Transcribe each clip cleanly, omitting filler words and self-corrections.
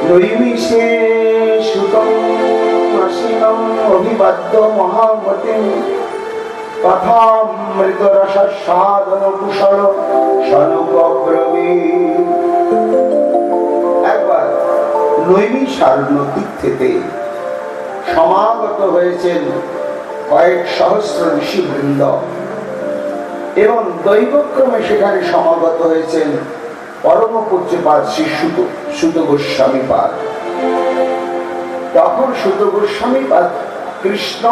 নৈমিষে সুতং অসীমং অভিবাদ্য মহামতিং কথামৃত রস সাধন কুশল সনুপব্রবীৎ। একবার নৈমিষারণ্য তীর্থেতে সমাগত হয়েছেন কয়েক সহস্র ঋষিবৃন্দ এবং দৈবক্রমে সেখানে সমাগত হয়েছেন পরম পূজ্যপাদ শ্রী সুত গোস্বামীপাদ। তখন সুত গোস্বামীপাদ কৃষ্ণ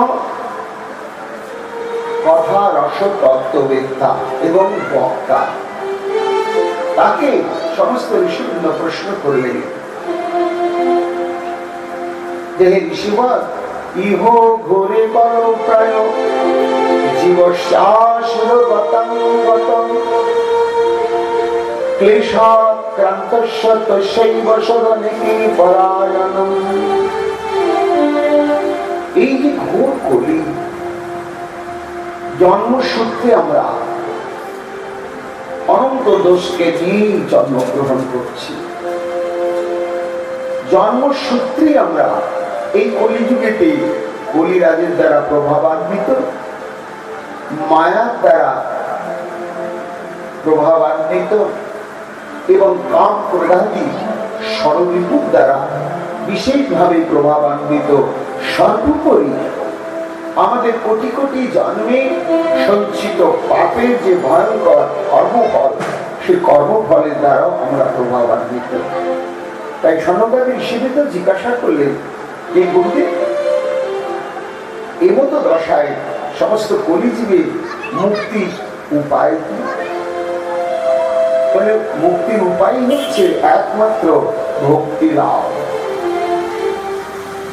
কথা রস তত্ত্ববেত্তা এবং বক্তা। তাকে সমস্ত ঋষিবৃন্দ প্রশ্ন করলেন যে হে ঋষিবর, ইহ ঘোরে কর প্রায় জীবশ্বাসুর গতং গতং ক্লেশাক্রান্তস্য তস্যৈব সদনিকি পরায়ণম। এই যে ঘোর কলি, জন্মসূত্রে আমরা অনন্ত দোষকে নিয়ে জন্মগ্রহণ করছি। জন্মসূত্রে আমরা এই কলিযুগেতে কলিরাজের দ্বারা প্রভাবান্বিত, মায়ার দ্বারা প্রভাবান্বিত এবং কাম প্রদানী সর্ববিপুর দ্বারা বিশেষভাবে প্রভাবান্বিত। সর্বোপরি আমাদের কোটি কোটি জন্মে সঞ্চিত পাপের যে ভয়ঙ্কর কর্মফল, সেই কর্মফলের দ্বারাও আমরা প্রভাবান্বিত। তাই সনকাদি ঋষিবৃন্দ জিজ্ঞাসা করলেন যে গুরুদেব, এমতো দশায় সমস্ত কলিজীবের মুক্তির উপায় কি? মুক্তির উপায় হচ্ছে একমাত্র ভক্তি লাভ।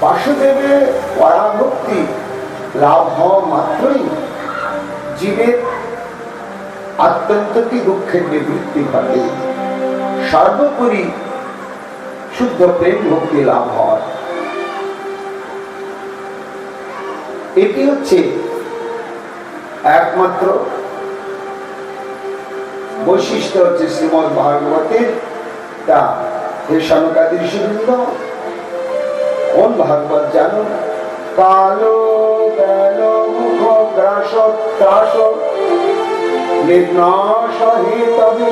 বাসুদেবের পরাভক্তি লাভ হওয়া মাত্রই জীবের আত্যন্তই দুঃখের নিবৃত্তি ঘটে। সর্বোপরি শুদ্ধ প্রেম ভক্তি লাভ হয়। এটি হচ্ছে একমাত্র বৈশিষ্ট্য হচ্ছে শ্রীমদ ভাগবতের। তা হে সনকাদি ঋষিবৃন্দ, কোন ভাগবত জানো? কালো বেল মুখ গ্রাস ত্রাস নির্নাশ হেতবে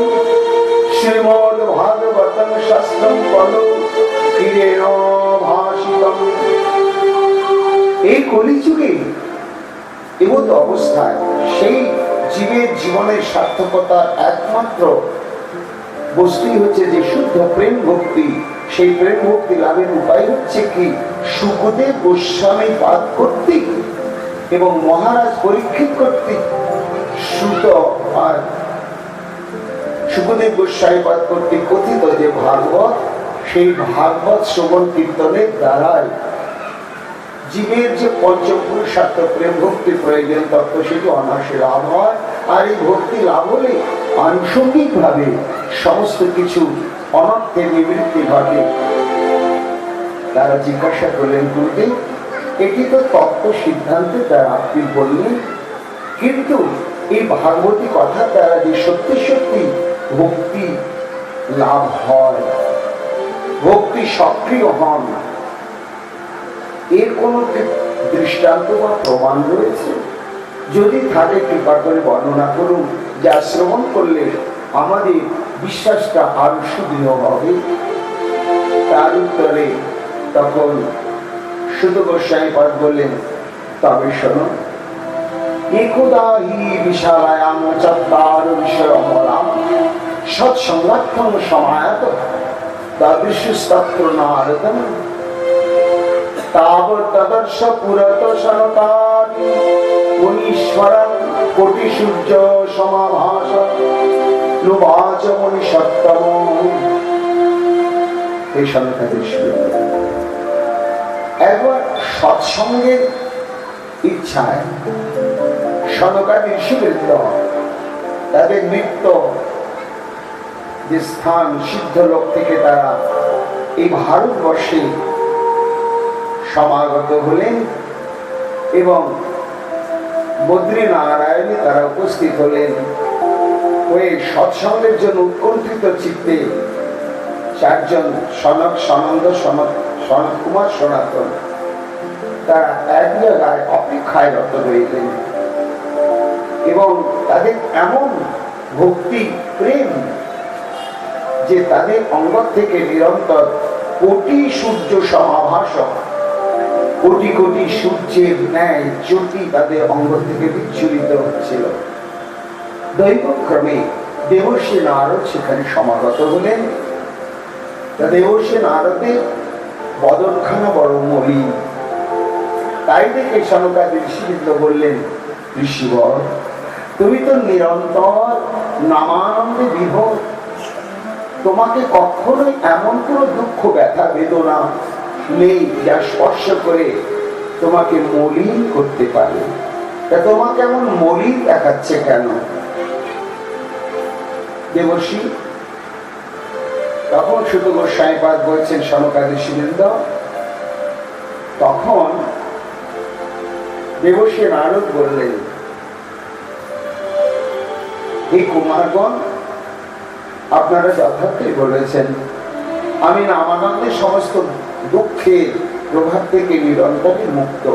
শ্রীমদ ভাগবতং শাস্ত্রং কলো কিরেণ ভাষিতম। এই কলিযুগে এমত অবস্থায় সেই জীবের জীবনের সার্থকতার একমাত্র বস্তুই হচ্ছে যে শুদ্ধ প্রেম ভক্তি। সেই প্রেম ভক্তি লাভের উপায় হচ্ছে কি? সুখদেব গোস্বামী পাদ কর্তৃক এবং মহারাজ পরীক্ষিত কর্তৃক সুত আর সুখদেব গোস্বামী পাদ কর্তৃক কথিত যে ভাগবত, সেই ভাগবত শ্রবণ কীর্তনের দ্বারাই জীবের যে পঞ্চপুরুষার্থ প্রেম ভক্তি প্রয়োজন তত্ত্ব সেটি অনায়াসে লাভ হয়। আর এই ভক্তি লাভ হলে আনুষঙ্গিক ভাবে সমস্ত কিছু অনর্থের নিবৃত্তি ঘটে। তারা জিজ্ঞাসা করলেন গুরুদেব, এটি তো তত্ত্ব সিদ্ধান্তের দ্বারা আপনি বললেন, কিন্তু এই ভাগবতী কথার দ্বারা যে সত্যি সত্যি ভক্তি লাভ হয়, ভক্তি সক্রিয় হন, এর কোন দৃষ্টান্ত বা প্রমাণ রয়েছে? যদি থাকে কৃপা করে বর্ণনা করুন, যা শ্রবণ করলে আমাদের বিশ্বাসটা আরো সুদৃঢ় হবে। তার উত্তরে তখন সুত গোস্বামী পাদ বললেন, তবে শোনো, একদা হি বিশালায়াং চত্বার বিষয় অমলাম সৎসংলাক্ষং সমায়াত তাদৃশস্তত্র নারদম তাবৎ তদর্শ পুরত সনকাদি মুনীশ্বরং কোটি সূর্য সমাভাস নুবাচ মুনি সত্তম। এই সনকাদি একবার সৎসঙ্গের ইচ্ছায় সনকাদি ঋষিবৃন্দ তাদের নিত্য যে স্থান সিদ্ধ লোক থেকে তারা এই ভারতবর্ষে সমাগত হলেন এবং বদ্রীনারায়ণে তারা উপস্থিত হলেন। ওই সৎসঙ্গের জন্য উৎকণ্ঠিত চিত্তে চারজন, সনক, সনন্দ, সনত কুমার, সনাতন, তারা এক জায়গায় অপেক্ষায় রত রইলেন এবং তাদের এমন ভক্তি প্রেম যে তাদের অঙ্গ থেকে নিরন্তর কোটি সূর্য সমাভাস, কোটি কোটি সূর্যের ন্যায় জ্যোতি তাদের অঙ্গ থেকে বিচ্ছুরিত হচ্ছিল। দৈবক্রমে দেবর্ষি নারদ সেখানে সমাগত হলেন। দেবর্ষি নারদের বদনখানা বড় মলিন, তাই দেখে সনকাদি ঋষিবৃন্দ বললেন, ঋষিবর, তুমি তো নিরন্তর নামানন্দে বিভোর, তোমাকে কখনোই এমন কোনো দুঃখ ব্যথা বেদনা নেই যা স্পর্শ করে তোমাকে মলিন করতে পারে। তা তোমাকে এমন মলিন দেখাচ্ছে কেন? দেবর্ষি তখন শুধু গোস্বামীপাদ বলছেন সনকাদি ঋষিবৃন্দ, তখন দেবর্ষি নারদ বললেন, এই কুমারগণ, আপনারা যথার্থই বলেছেন, আমি নামানন্দের সমস্ত দুঃখের প্রভাব থেকে নিরন্তরই মুক্ত,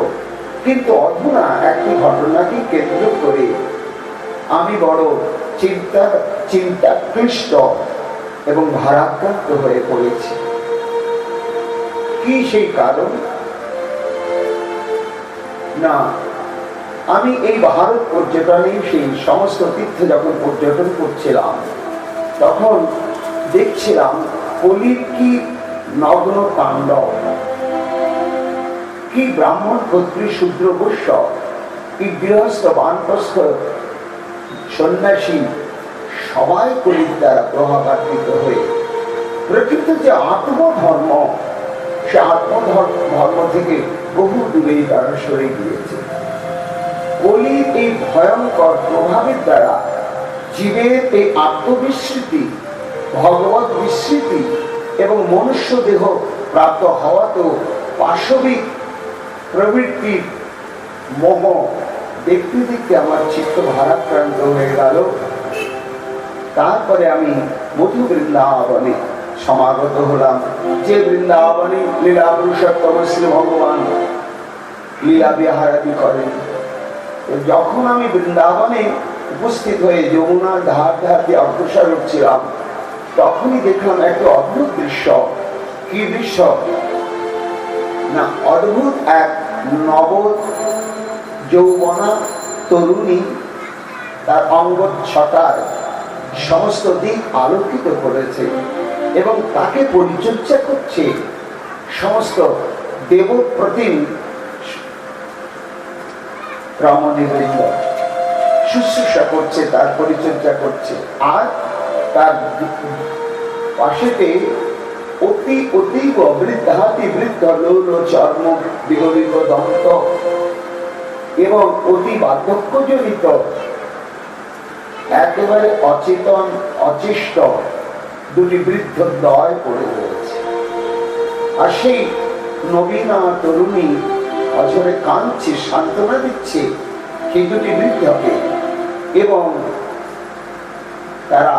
কিন্তু অধুনা একটি ঘটনাকে কেন্দ্র করে আমি বড় চিন্তাক্লিষ্ট এবং ভারাক্রান্ত হয়ে পড়েছি। কি সেই কারণ? না, আমি এই ভারত পর্যটনে সেই সমস্ত তীর্থে যখন পর্যটন করছিলাম, তখন দেখছিলাম কলির কি নগ্ন তাণ্ডব, কি ব্রাহ্মণ, ক্ষত্রিয়, শূদ্র, বৈশ্য, কি গৃহস্থ, বানপ্রস্থ, সন্ন্যাসী, সবাই কলির দ্বারা প্রভাবান্বিত হয়ে প্রকৃত যে আত্মধর্ম, সে আত্মধর্ম থেকে বহু দূরেই তারা সরে গিয়েছে। কলির এই ভয়ঙ্কর প্রভাবের দ্বারা জীবের এই আত্মবিস্মৃতি, ভগবত বিস্মৃতি এবং মনুষ্য দেহ প্রাপ্ত হওয়াতেও পাশবিক প্রবৃত্তির মোহ দেখতে দেখতে আমার চিত্ত ভারাক্রান্ত হয়ে গেল। তারপরে আমি মধু বৃন্দাবনে সমাগত হলাম, যে বৃন্দাবনে লীলা পুরুষোত্তম শ্রী ভগবান লীলা বিহারাদি করেন। যখন আমি বৃন্দাবনে উপস্থিত হয়ে যমুনার ধার ধার দিয়ে অগ্রসর হচ্ছিলাম, তখনই দেখলাম একটা অদ্ভুত দৃশ্য। কি দৃশ্য? না, অদ্ভুত এক নব যৌবনা তরুণী তার অঙ্গ ছটায় সমস্ত দিক আলোকিত করেছে এবং তাকে পরিচর্যা করছে সমস্ত দেবপ্রতিম রমণীবৃন্দ, শুশ্রূষা করছে, তার পরিচর্যা করছে। আর তার পাশেতে অতি অতীব বৃদ্ধাতি বৃদ্ধ লোল চর্ম বিগলিত দন্ত এবং অতি বার্ধক্যজনিত একেবারে অচেতন অচেষ্ট দুটি বৃদ্ধ দয় পড়ে রয়েছে। আর সেই নবীনা তরুণী অঝরে কাঁদছে, সান্ত্বনা দিচ্ছে সেই দুটি বৃদ্ধকে, এবং তারা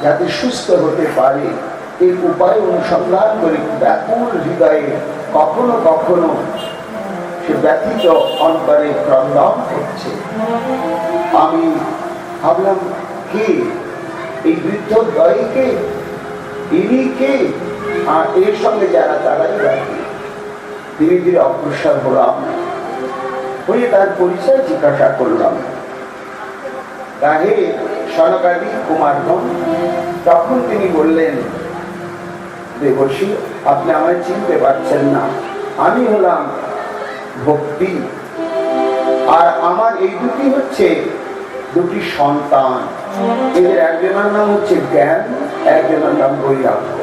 যাতে সুস্থ হতে পারে এই উপায় অনুসন্ধান করে ব্যাকুল হৃদয়ে কখনো কখনো সে ব্যথিত অন্তরে ক্রন্দন করছে। আমি ভাবলাম, কে এই বৃদ্ধ দয়কে, ইনি কে? আর এর সঙ্গে যারা, তারাই রাখি। ধীরে ধীরে অগ্রসর হলাম, হয়ে তার পরিচয় জিজ্ঞাসা করলাম। তাহে সনকাদি কুমারগণ, তখন তিনি বললেন, দেবর্ষি, আপনি আমায় চিনতে পারছেন না, আমি হলাম ভক্তি, আর আমার এই দুটি হচ্ছে দুটি সন্তান। এদের একজনের নাম হচ্ছে জ্ঞান, একজনের নাম বৈরাগ্য।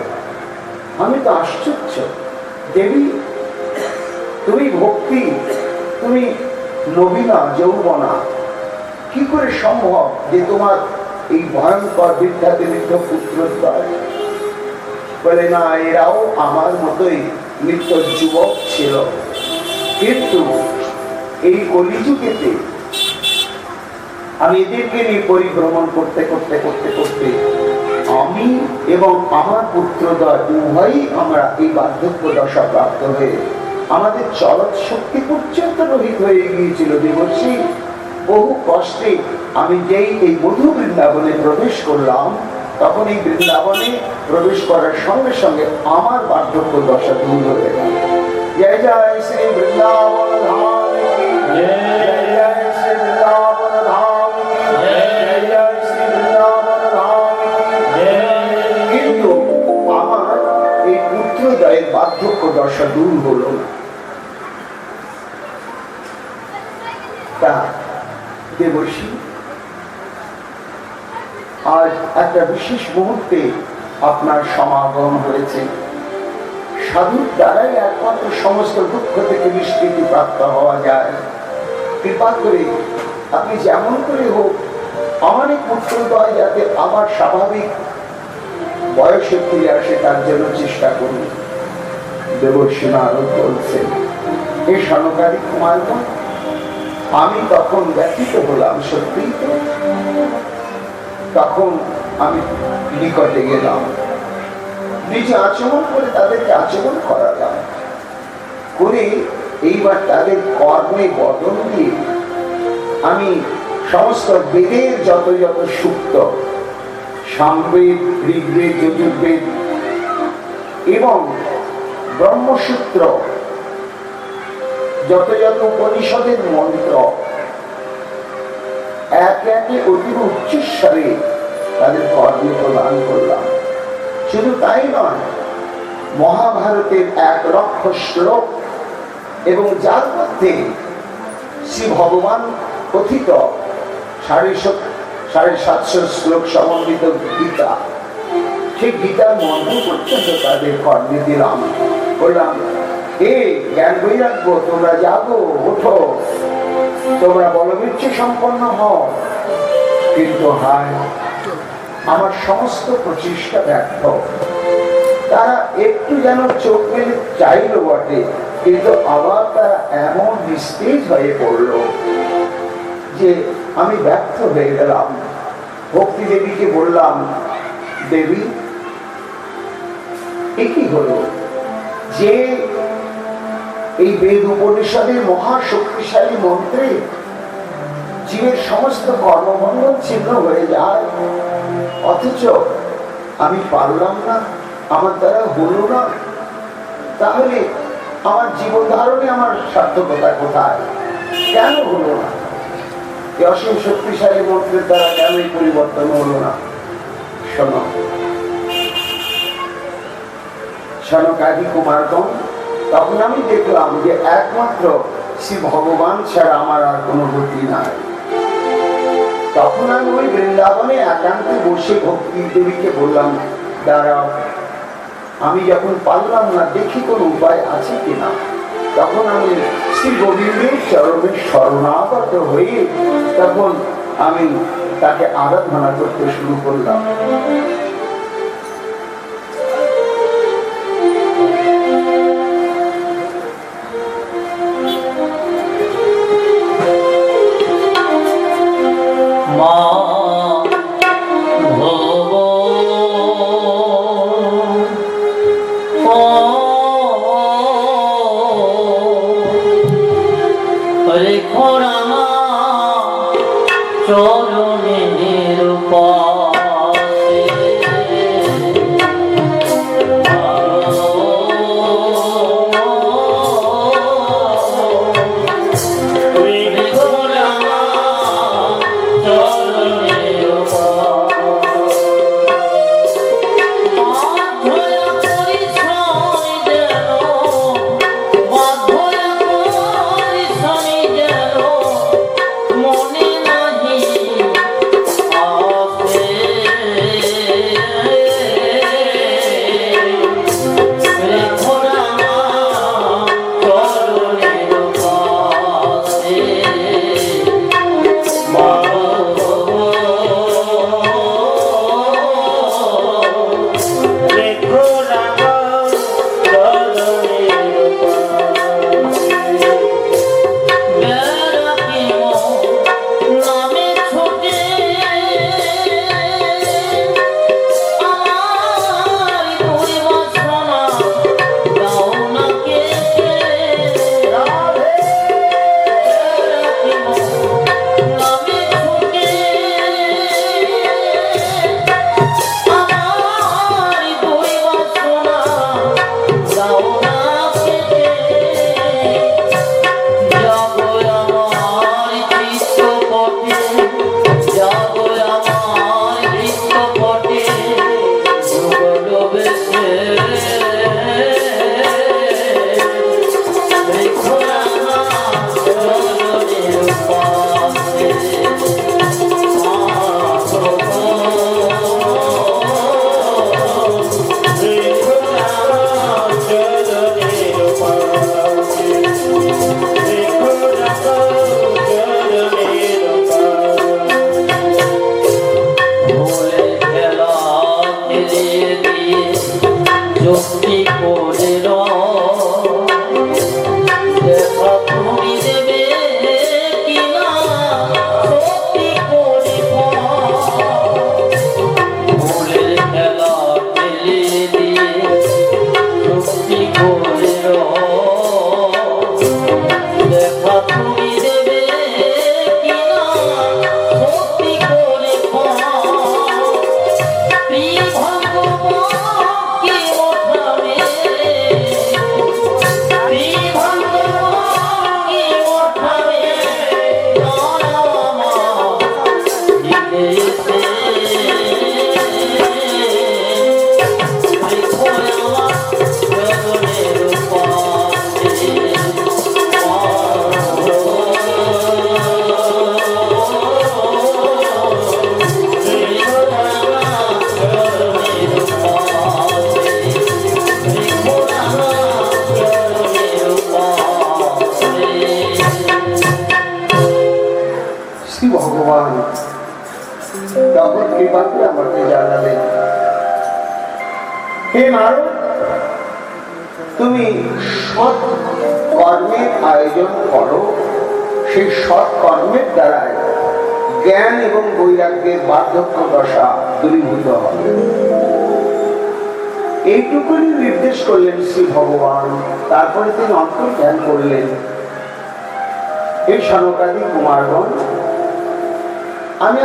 আমি তো আশ্চর্য, দেবী তুমি ভক্তি, তুমি নবীনা যৌবনা, কি করে সম্ভব যে তোমার এই ভয়ঙ্কর বৃদ্ধাতে বৃদ্ধ পুত্র? বলে, না, এরাও আমার মতোই নিত্য যুবক ছিল, কিন্তু এই কলিযুগেতে আমি এদেরকে নিয়ে পরিভ্রমণ করতে করতে করতে করতে আমি এবং আমার পুত্রদ্বয় উভয়ই আমরা এই বার্ধক্য দশা প্রাপ্ত হয়ে আমাদের চলৎ শক্তি পর্যন্ত রহিত হয়ে গিয়েছিল দেবর্ষি। বহু কষ্টে আমি যেই এই মধু বৃন্দাবনে প্রবেশ করলাম, তখন এই বৃন্দাবনে প্রবেশ করার সঙ্গে সঙ্গে আমার বার্ধক্য দশা দূর হয়ে গেল। জয় জয় শ্রী বৃন্দাবন ধাম কি, জয় জয় শ্রী বৃন্দাবন ধাম কি, জয় জয় শ্রী বৃন্দাবন ধাম কি। কিন্তু আমার এই পুত্রদ্বয়ের বার্ধক্য দশা দূর হলো না। তা দেবর্ষি, আজ একটা বিশেষ মুহূর্তে আপনার সমাগম হয়েছে। সাধুর দ্বারাই একমাত্র সমস্ত দুঃখ থেকে নিষ্কৃতি প্রাপ্ত হওয়া যায়। কৃপা করে আপনি যেমন করে হোক আমার এই পুত্রদ্বয় যাতে আমার স্বাভাবিক বয়সে ফিরে আসে তার জন্য চেষ্টা করুন। দেবর্ষি নারদ বলছেন, এ সনকারী কুমারগণ, আমি তখন ব্যথিত হলাম। সত্যিই তো, তখন আমি নিকটে গেলাম, নিজে আচরণ করে তাদেরকে আচরণ করালাম, করে এইবার তাদের কর্মে বদল দিয়ে আমি সমস্ত বেদের যত যত সূক্ত, সামবেদ, ঋগ্বেদ, যজুর্বেদ এবং ব্রহ্মসূত্র, যত যত উপনিষদের মন্ত্র একে একে অতি উচ্চস্বরে তাদের কর্মে প্রদান করলাম। শুধু তাই নয়, মহাভারতের 1 লক্ষ শ্লোক এবং যার মধ্যে শ্রী ভগবান কথিত 750 শ্লোক সমন্বিত গীতা, সেই গীতার মর্ম পর্যন্ত তাদের কর্মে দিলাম। বললাম, এ জ্ঞান বৈরাগ্য, তোমরা জাগো, ওঠো, তোমরা বলবীর্য সম্পন্ন হও। কিন্তু হায়, আমার সমস্ত প্রচেষ্টা ব্যর্থ। তারা একটু যেন চোখ মেলে চাইল বটে, কিন্তু আবার তারা এমন নিস্তেজ হয়ে পড়ল যে আমি ব্যর্থ হয়ে গেলাম। ভক্তি দেবীকে বললাম, দেবী, এ কি হলো যে এই বেদ উপনিষদের মহাশক্তিশালী মন্ত্রে জীবের সমস্ত কর্মবন্ধন ছিন্ন হয়ে যায়, অথচ আমি পারলাম না, আমার দ্বারা হলো না। তাহলে আমার জীবন ধারণে আমার সার্থকতা কোথায়? কেন হলো না? এই অসীম শক্তিশালী মন্ত্রের দ্বারা কেন এই পরিবর্তন হলো না? শোনো সনকাদি কুমারগণ, তখন আমি দেখলাম যে একমাত্র শ্রী ভগবান ছাড়া আমার আর কোনো গতি নাই। তখন আমি ওই বৃন্দাবনে একান্তে বসে ভক্তি দেবীকে বললাম, দাঁড়াও, আমি যখন পারলাম না, দেখি কোন উপায় আছে কিনা। তখন আমি শ্রী গোবিন্দের চরণে শরণাগত হয়ে তখন আমি তাকে আরাধনা করতে শুরু করলাম। চরণের পাশে কৃপা করে আমাকে জানালেন, হে নারদ, তুমি সৎ কর্মের আয়োজন করো, সেই সৎ কর্মের দ্বারাই জ্ঞান এবং বৈরাগ্যের বার্ধক্য দশা দূরীভূত হবে। এইটুকুনি নির্দেশ করলেন শ্রী ভগবান। তারপরে তিনি অন্তর্ধান করলেন, এই সনকাদি কুমারগণ, আমি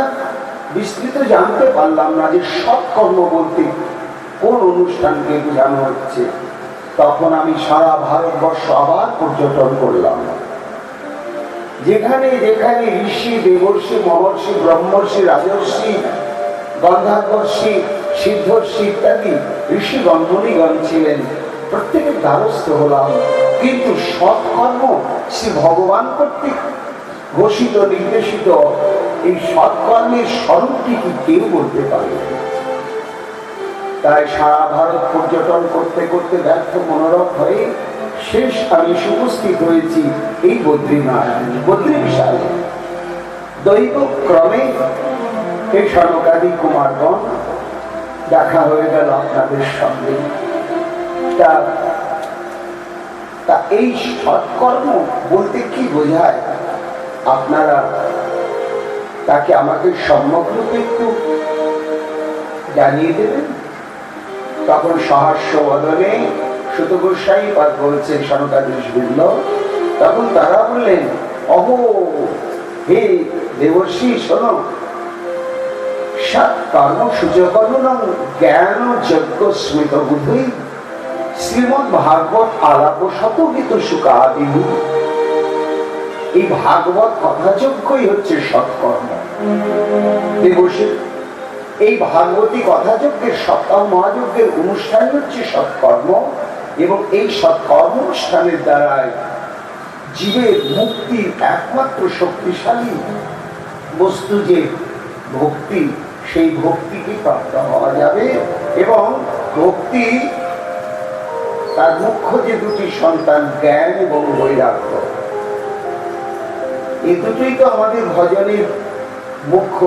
বিস্তৃত জানতে পারলাম না যে সৎকর্ম বলতে কোন অনুষ্ঠানকে বোঝানো হচ্ছে। তখন আমি সারা ভারতবর্ষ আবার পর্যটন করলাম, যেখানে যেখানে ঋষি, দেবর্ষি, মহর্ষি, ব্রহ্মর্ষি, রাজর্ষি, গন্ধর্বর্ষি, সিদ্ধর্ষি ইত্যাদি ঋষিগণ মুনিগণ ছিলেন, প্রত্যেকের দ্বারস্থ হলাম। কিন্তু সৎকর্ম শ্রী ভগবান কর্তৃক ঘোষিত নির্দেশিত এই সৎকর্মের স্বরূপটি কি কেউ বলতে পারে? তাই সারা ভারত পর্যটন করতে করতে ব্যর্থ মনোরথ হয়ে শেষ আমি উপস্থিত হয়েছি এই বদ্রী বিশালে। দৈব ক্রমে এই সনকাদি কুমারগণ দেখা হয়ে গেল আপনাদের সঙ্গে। তা এই সৎকর্ম বলতে কি বোঝায় আপনারা তাকে আমাকে সম্যক রূপে একটু জানিয়ে দেবেন? তখন সহাস্য বদনে সুত গোস্বামী পাদ বলছেন সনকাদিশ বৃন্দ। তখন তারা বললেন, অহো হে দেবর্ষি, শোনো, কর্ম সূচকরণ জ্ঞান যজ্ঞ স্মৃত বুদ্ধি শ্রীমদ ভাগবত আলাপ শতগীত সুখাদি। এই ভাগবত কথাযোগ্যই হচ্ছে সৎকর্ম। দেবর্ষি, এই ভাগবতী কথাযজ্ঞের সপ্তাহ মহাযজ্ঞের অনুষ্ঠান হচ্ছে সৎকর্ম, এবং এই সৎকর্ম অনুষ্ঠানের দ্বারাই জীবের মুক্তির একমাত্র শক্তিশালী বস্তু যে ভক্তি, সেই ভক্তিকে প্রাপ্ত হওয়া যাবে। এবং ভক্তি তার মুখ্য যে দুটি সন্তান, জ্ঞান এবং বৈরাগ্য, এই দুটোই তো আমাদের ভজনের মুখ্য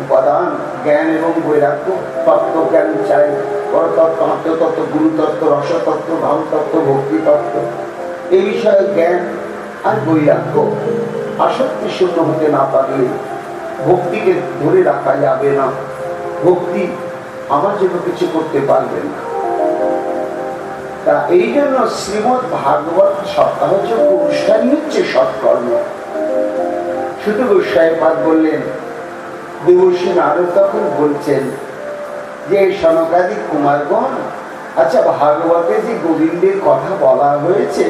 উপাদান। জ্ঞান এবং বৈরাগ্য। তত্ত্ব জ্ঞান চাই, পরতত্ত্ব, আত্মতত্ত্ব, গুরুতত্ত্ব, রসতত্ত্ব, ভাবতত্ত্ব, ভক্তি তত্ত্ব, এই বিষয়ে জ্ঞান আর বৈরাগ্য। আসক্তি শূন্য হতে না পারলে ভক্তিকে ধরে রাখা যাবে না। ভক্তি আমার জন্য কিছু করতে পারবে না। তা এই জন্য শ্রীমদ ভাগবত সপ্তাহযোগ্য অনুষ্ঠানই হচ্ছে সৎকর্ম। সুত গোস্বামী পাদ বললেন, দেবর্ষি নারদ তখন বলছেন যে সনকাদি কুমারগণ, আচ্ছা, ভাগবতে যে গোবিন্দের কথা বলা হয়েছে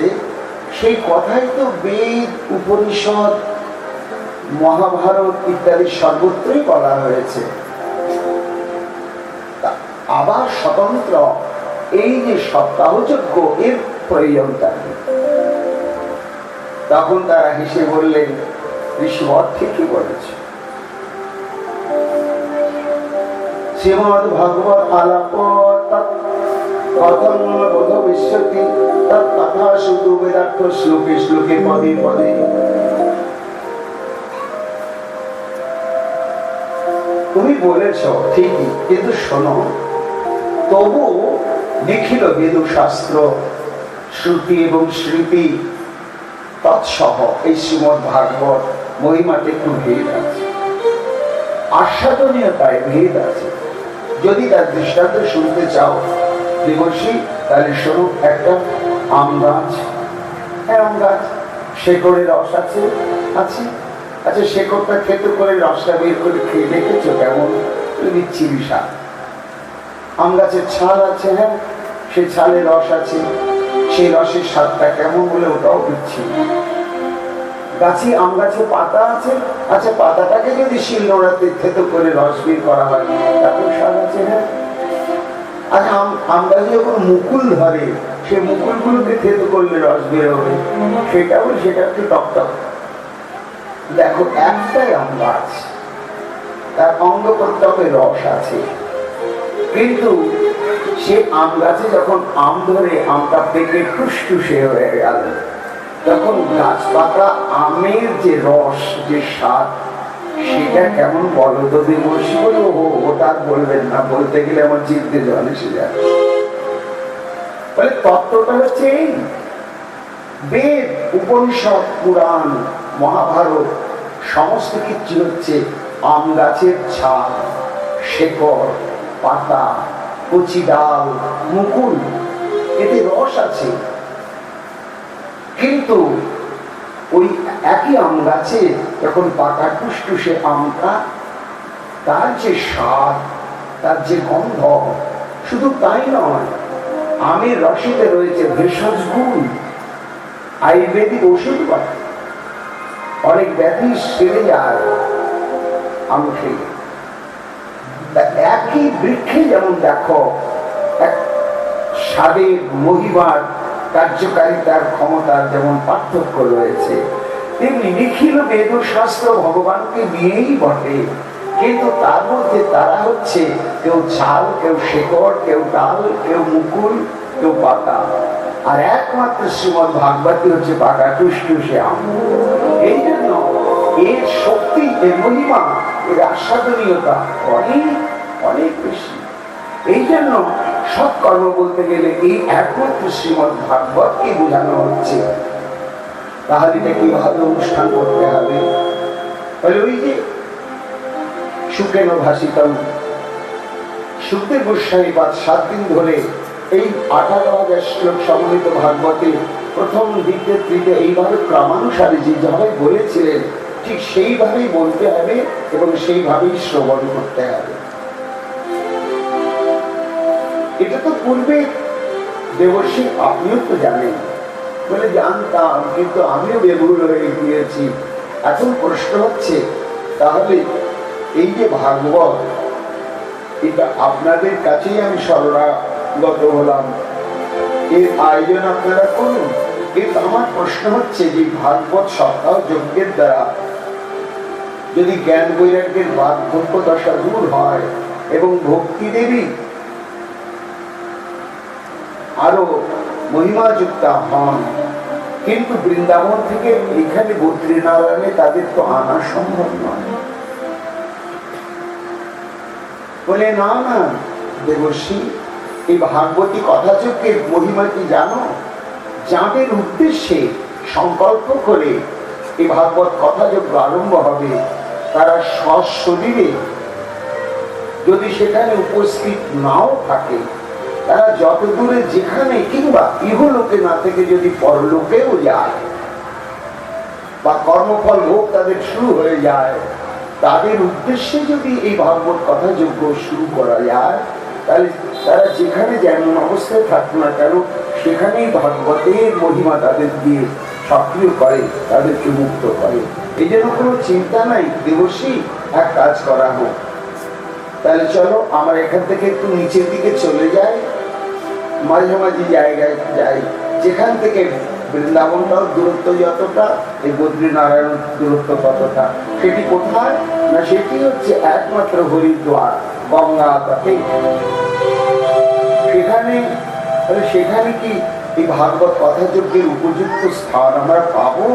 সেই কথাই তো বেদ, উপনিষদ, মহাভারত ইত্যাদি সর্বত্রই বলা হয়েছে। আবার স্বতন্ত্র এই যে সপ্তাহযজ্ঞ, এর প্রয়োজনটা নেই। তখন তারা হেসে বললেন, ঋষিবর ঠিকই বলেছে। শ্রীমদ ভাগবত আলাপ কথম বোধ বিশ্বতি তৎ কথা শুধু বেদার্থ শ্লোকে শ্লোকে পদে পদে। তুমি বলেছ ঠিকই, কিন্তু শোনো, তবু লিখিত বেদ শাস্ত্র, শ্রুতি এবং স্মৃতি তৎসহ এই শ্রীমদ ভাগবত মহিমাতে একটু ভেদ আছে, আস্বাদনীয়তায় ভেদ আছে। যদি তার দৃষ্টান্ত শুনতে চাও দেবর্ষি, তাহলে শোনো, একটা আম গাছ, আম গাছ, শেকড়ে রস আছে আছে আচ্ছা, শেকড়টা খেতে করে রসটা বের করে খেয়ে দেখেছো কেমন? বিচ্ছিরি স্বাদ। আম গাছের ছাল আছে, হ্যাঁ, সেই ছালে রস আছে, সেই রসের স্বাদটা কেমন বলে ওটাও বিচ্ছিরি। গাছে আম গাছে পাতা আছে, আচ্ছা, পাতাটাকে যদি শিলনোড়াতে থেতো করে রস বের করা হয় তাতেও স্বাদ আছে, হ্যাঁ। আচ্ছা, আম গাছে যখন মুকুল ধরে, সেই মুকুলগুলোকে থেতো করলে রস বের হবে, সেটা একটু টকটক। দেখো, একটাই আম গাছ, তার অঙ্গ প্রত্যঙ্গে রস আছে, কিন্তু সে আম গাছে যখন আম ধরে আমটা পেকে টুসটুসে হয়ে গেল, তখন গাছ পাতা আমের যে রস, যে স্বাদ, সেটা কেমন বলো তো দেবর্ষি বলে, ও তার বলবেন না, বলতে গেলে আমার জিভে জল এসে যায়। বলে তত্ত্বটা হচ্ছে এই, বেদ, উপনিষদ, পুরাণ, মহাভারত সমস্ত কিছু হচ্ছে আম গাছের ছাল, শেকড়, পাতা, কচি ডাল, মুকুল, এতে রস আছে। কিন্তু ওই একই আম গাছে যখন পাকা টুসটুসে আমটা, তার যে স্বাদ, তার যে গন্ধ, শুধু তাই নয়, আমের রসেতে রয়েছে ভেষজ গুণ, আয়ুর্বেদিক ওষুধ পায়, অনেক ব্যাধি সেরে যায় আম খেয়ে। একই বৃক্ষে যেমন দেখো এক স্বাদের, মহিমার, কার্যকারিতার, ক্ষমতার যেমন পার্থক্য রয়েছে, তেমনি নিখিল বেদ শাস্ত্র ভগবানকে নিয়েই বটে। কিন্তু তার মধ্যে তারা হচ্ছে কেউ ছাল, কেউ শেকড়, কেউ ডাল, কেউ মুকুল, কেউ পাতা, আর একমাত্র শ্রীমদ ভাগবতী হচ্ছে পাকা টুসটুসে আম। এই জন্য এর শক্তি, এর মহিমা, এর আস্বাদনীয়তা অনেক অনেক বেশি। এই জন্য সৎকর্ম বলতে গেলে এই একমাত্র শ্রীমদ ভাগবতকে বোঝানো হচ্ছে। তাহলে এটা কিভাবে অনুষ্ঠান করতে হবে? ওই যে সুকেন ভাষিতম, সুখদেব গোস্বামী 7 দিন ধরে এই 18,000 শ্লোক সমন্বিত ভাগবতে প্রথম, দ্বিতীয়, তৃতীয় এইভাবে ক্রমানুসারে যেভাবে বলেছিলেন, ঠিক সেইভাবেই বলতে হবে এবং সেইভাবেই শ্রবণ করতে হবে। এটা তো পূর্বে দেবর্ষি আপনিও তো জানেন, বলে জানতাম, কিন্তু আমিও বেভুল হয়ে গিয়েছি। এখন প্রশ্ন হচ্ছে, তাহলে এই যে ভাগবত, এটা আপনাদের কাছেই আমি শরণাগত হলাম, এর আয়োজন আপনারা করুন। কিন্তু আমার প্রশ্ন হচ্ছে যে ভাগবত সপ্তাহ যজ্ঞের দ্বারা যদি জ্ঞান বৈরাগ্যের বার্ধক্য দশা দূর হয় এবং ভক্তি দেবী আরো মহিমাযুক্তা হন, কিন্তু বৃন্দাবন থেকে এখানে বদ্রীনারায়ণে তাদের তো আনা সম্ভব নয়। বলে না না দেবর্ষি, এই ভাগবতী কথাযজ্ঞের মহিমা কি জানো? যাদের উদ্দেশ্যে সংকল্প করে এই ভাগবত কথাযজ্ঞ আরম্ভ হবে, তারা সশরীরে যদি সেখানে উপস্থিত নাও থাকে, তারা যত দূরে যেখানে কিংবা ইহলোকে না থেকে যদি পরলোকেও যায় বা কর্মফল ভোগ তাদের শুরু হয়ে যায়, তাদের উদ্দেশ্যে যদি এই ভাগবত কথাযজ্ঞ শুরু করা যায়, তাহলে তারা যেখানে যেমন অবস্থায় থাকুক না কেন, সেখানেই ভাগবতের মহিমা তাদের দিয়ে সক্রিয় করে, তাদেরকে মুক্ত করে। এই জন্য কোনো চিন্তা নাই দেবর্ষি, এক কাজ করা হোক। তাহলে চলো আমরা এখান থেকে একটু নিচের দিকে চলে যাই, মাঝামাঝি জায়গায় যাই, যেখান থেকে বৃন্দাবনটাও দূরত্ব যতটা, এই বদ্রীনারায়ণ দূরত্ব ততটা। সেটি কোথায় না, সেটি হচ্ছে একমাত্র হরিদ্বার, গঙ্গা তটে। সেখানে কি এই ভাগবত কথাযজ্ঞের উপযুক্ত স্থান আমরা পাবো?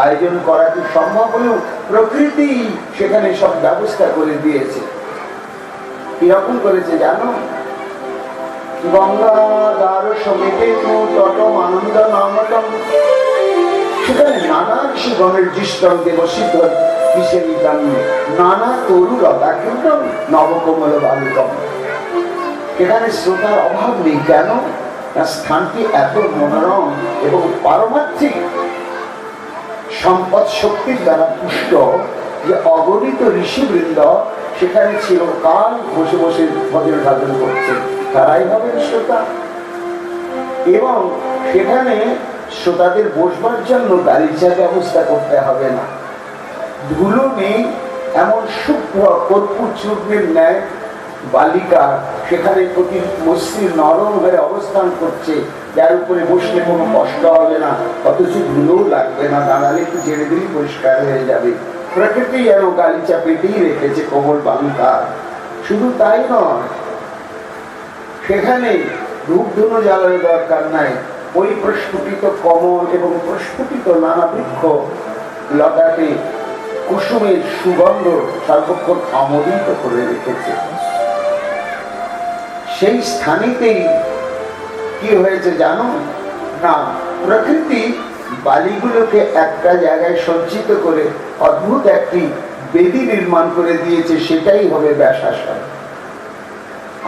আয়োজন করা কি সম্ভব হলেও প্রকৃতি সেখানে সব ব্যবস্থা করে দিয়েছে। কিরকম করেছে জানো? গঙ্গাধার সমিতে তটম আনন্দ নামতম, সেখানে নানা ঋষিগণের দৃষ্টম দেবসিদ্ধ কিসেরিতম, নানা তরু লতাকৃতম নবকমল বালুকম। এখানে শ্রোতার অভাব নেই। কেন? স্থানটি এত মনোরম এবং পারমার্থিক সম্পদ শক্তির দ্বারা পুষ্ট যে অগণিত ঋষিবৃন্দ সেখানে চিরকাল বসে বসে ভজন সাধন করছেন, তারাই হবেন শ্রোতা। এবং সেখানে শ্রোতাদের বসবার জন্য গালিচার ব্যবস্থা করতে হবে না, ধুলো নেই এমন শুভ্র কর্পূর চূর্ণের ন্যায় বালিকা সেখানে প্রতি মসৃণ নরম হয়ে অবস্থান করছে, যার উপরে বসলে কোনো কষ্ট হবে না, অথচ ধুলোও লাগবে না, দাঁড়ালে একটু ঝেড়ে দিলেই পরিষ্কার হয়ে যাবে। প্রকৃতি যেন গালিচা পেটেই রেখেছে কোমল বালুকা। শুধু তাই নয়, সেখানে ধূপধুনো জ্বালানোর দরকার নাই, ওই প্রস্ফুটিত কমল এবং প্রস্ফুটিত নানা বৃক্ষ লতাতে কুসুমের সুগন্ধ সর্বক্ষণ আমোদিত করে রেখেছে। সেই স্থানেতেই কি হয়েছে জানো না, প্রকৃতি বালিগুলোকে একটা জায়গায় সঞ্চিত করে অদ্ভুত একটি বেদি নির্মাণ করে দিয়েছে, সেটাই হবে ব্যাস আসন।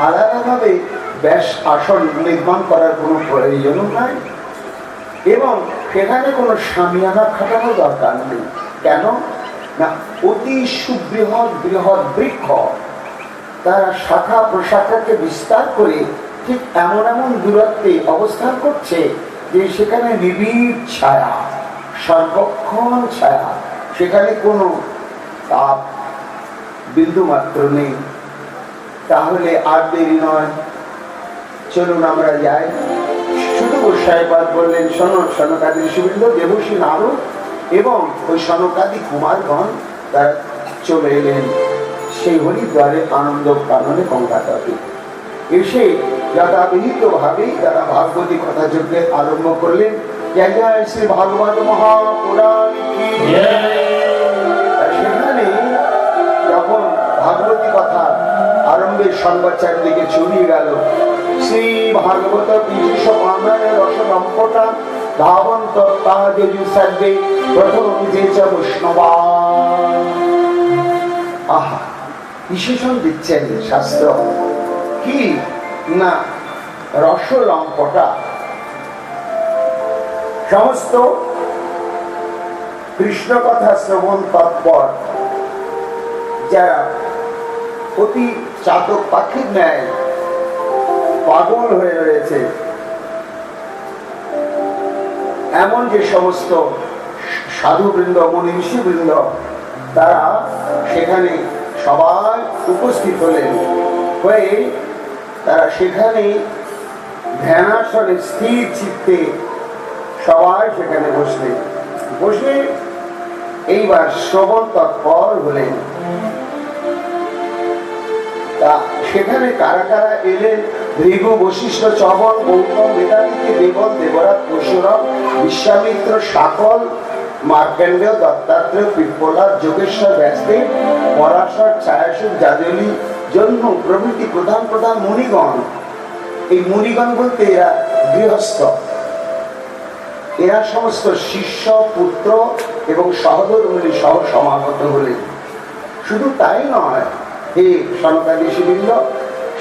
আলাদাভাবে ব্যাস আসন নির্মাণ করার কোনো প্রয়োজনও নাই এবং সেখানে কোনো সামিয়ানা খাটানো দরকার নেই। কেন না, অতি সুবৃহৎ বৃহৎ বৃক্ষ তারা শাখা প্রশাখাকে বিস্তার করে ঠিক এমন এমন দূরত্বে অবস্থান করছে যে সেখানে নিবিড় ছায়া, সর্বক্ষণ ছায়া, সেখানে কোনো তাপ বিন্দু মাত্র নেই। তাহলে আর দেরি নয়, চলুন আমরা যাই। শুধু গোসাইপাদ বললেন, শোনো সনকাদি ঋষিবৃন্দ, দেবর্ষি নারদ এবং ওই সনকাদি কুমারগণ তারা চলে এলেন সেই হরিদ্বারে আনন্দ কাননে গঙ্গা তটে। এসে যথাবিহিত ভাবেই তারা ভাগবতী কথা যজ্ঞে আরম্ভ করলেন। জয় জয় শ্রী ভাগবত মহাপুরাণ। সেখানে যখন ভাগবতী কথা আরম্ভের সংবাদ চারিদিকে ছড়িয়ে গেল, শ্রী ভাগবত পীযুষ পানায় রসরম্পটা ধাবন্ত তাজু সর্বে প্রথম বিজেচ বৈষ্ণবা। আহা, বিশেষণ দিচ্ছেন শাস্ত্র কি না, রসলম্পটা সমস্ত কৃষ্ণ কথা শ্রবণ তৎপর যারা অতি চাতক পাখির ন্যায় পাগল হয়ে রয়েছে, এমন যে সমস্ত সাধুবৃন্দ মনি ঋষিবৃন্দ তারা সেখানে সবাই উপস্থিত হলেন। হয়ে তারা সেখানে ধ্যানাসনে স্থির চিত্তে সবাই সেখানে বসে এইবার শ্রবণ তৎপর হলেন। তা সেখানে কারা কারা এলেন? ভৃগু, বশিষ্ঠ, চবন, গৌতম, বেদান্তি, দেবল, দেবরাজ, পরশুরাম, বিশ্বামিত্র, শাকল, মার্কেন্ডেয়, দত্তাত্রেয়, পিপ্পলাদ, যোগেশ্বর, ব্যাসদেব, পরাশর, ছায়াসুর, জাজলি, জন্ম প্রভৃতি প্রধান প্রধান মুনিগণ। এই মুনিগণ বলতে এরা গৃহস্থ, এরা সমস্ত শিষ্য, পুত্র এবং সহধর্মিণী সহ সমাগত হলেন। শুধু তাই নয়, হে সনকাদি ঋষিবৃন্দ,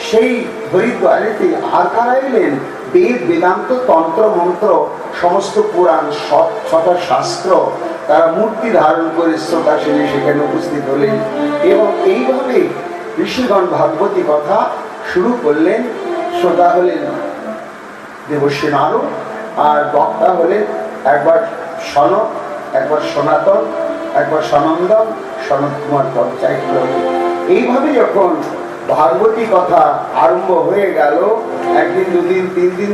সেই হরিদ্বারেতে আর কারা এলেন? বেদ, বেদান্ত, তন্ত্র, মন্ত্র, সমস্ত পুরাণ, ছটা শাস্ত্র তারা মূর্তি ধারণ করে শ্রোতাসীনে সেখানে উপস্থিত হলেন এবং এইভাবে ঋষিগণ ভাগবতী কথা শুরু করলেন। শ্রোতা হলেন দেবর্ষি নারদ, আর বক্তা হলেন একবার সনক, একবার সনাতন, একবার সনন্দন, সনত কুমার পঞ্চায়েত। এইভাবে যখন ভাগবতী কথা আরম্ভ হয়ে গেল, একদিন, দুদিন, 3 দিন,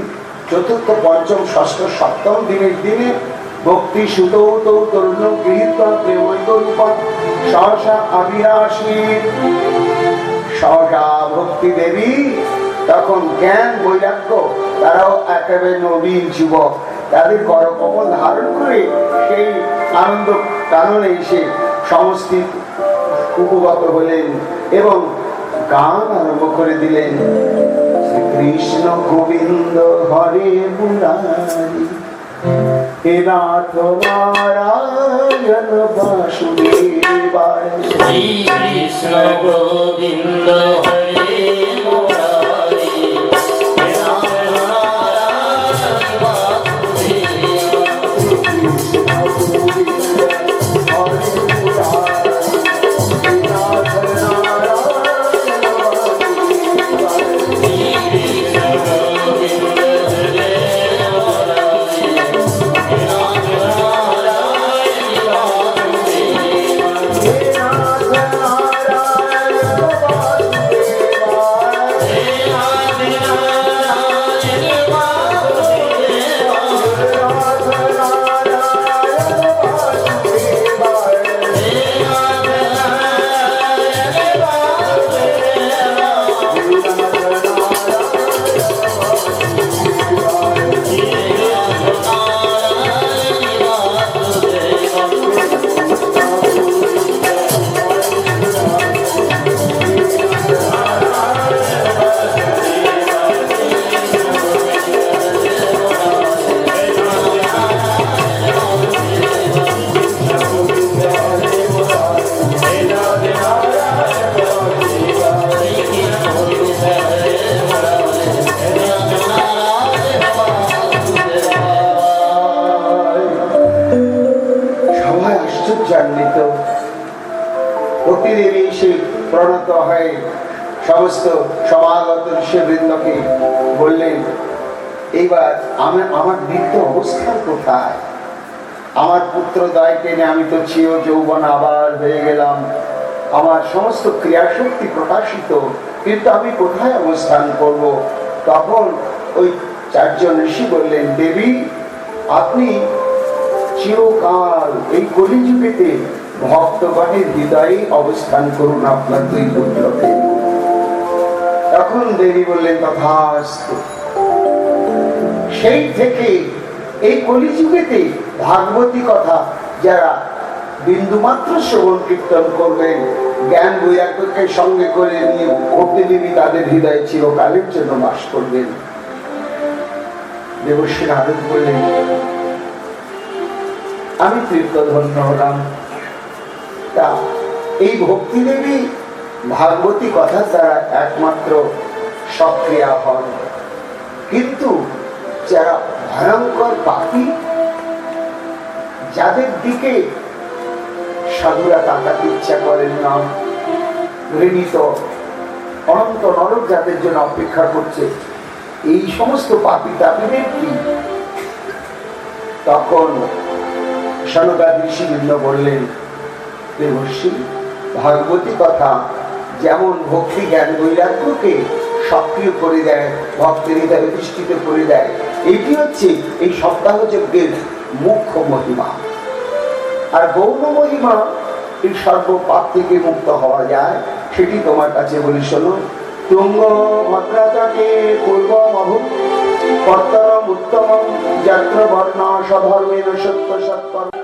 চতুর্থ, পঞ্চম, ষষ্ঠ, সপ্তম দিনের দিনে ভক্তি সুত তরুণ কীর্তন প্রেমৈকরূপম সহসা আবিরাশী, সহসা ভক্তি দেবী। তখন জ্ঞান বৈরাগ্য তারাও একেবারে নবীন যুবক, তাদের করকমল ধারণ করে সেই আনন্দ কাননে এসে সমষ্টিত উপগত হলেন এবং গান আরম্ভ করে দিলেন। শ্রীকৃষ্ণ গোবিন্দ হরে মুরারি, হে নাথ নারায়ণ বাসুদেবায়। শ্রীকৃষ্ণ গোবিন্দ হরে মুরারি, হে নাথ নারায়ণ বাসুদেবায়। বিনত হয়ে সমস্ত সমাগত ঋষিবৃন্দকে বললেন, এইবার আমার বৃদ্ধ অবস্থান কোথায়? আমার পুত্র দয় টেনে আমি তো চির যৌবন আবার হয়ে গেলাম, আমার সমস্ত ক্রিয়াশক্তি প্রকাশিত, কিন্তু আমি কোথায় অবস্থান করব? তখন ওই চারজন ঋষি বললেন, দেবী আপনি চিরকাল এই কলিযুগেতে ভক্তগণের হৃদয়ে অবস্থান করুন আপনার দুই পুত্রকে। তখন দেবী বললেন, তথাস্তু। সেই থেকে এই কলিযুগেতে ভাগবতী কথা যারা বিন্দুমাত্র শ্রবণ কীর্তন করবেন, জ্ঞান বৈরাগ্যকে সঙ্গে করে নিয়ে ভক্তি দেবী তাদের হৃদয়ে চিরকালের জন্য বাস করবেন। দেবশ্রী নারদ বললেন, আমি তৃপ্ত ধন্য হলাম। তা এই ভক্তি দেবী ভাগবতী কথার দ্বারা একমাত্র সক্রিয়া হন, কিন্তু যারা ভয়ঙ্কর পাপী, যাদের দিকে সাধুরা তাকাতে ইচ্ছা করেন না, ঘৃণিত অনন্ত নরক যাদের জন্য অপেক্ষা করছে, এই সমস্ত পাপী তাপীদের কি? তখন সনকাদি ঋষিবৃন্দ বললেন, দেবর্ষি ভাগবতী কথা যেমন ভক্তি জ্ঞান বৈরাগ্যকে সক্রিয় করে দেয়, ভক্তের হৃদয়ে অধিষ্ঠিত করে দেয়, এটি হচ্ছে এই সপ্তাহ যজ্ঞের মুখ্য মহিমা। আর গৌণ মহিমা, এই সর্বপাপ থেকে মুক্ত হওয়া যায়, সেটি তোমার কাছে বলি শোনো। তুঙ্গ ভদ্রাচাকে পূর্বম অভূত কর্তরম উত্তমম যত্র বর্ণ স্বধর্মেণ সত্য সৎকর্ম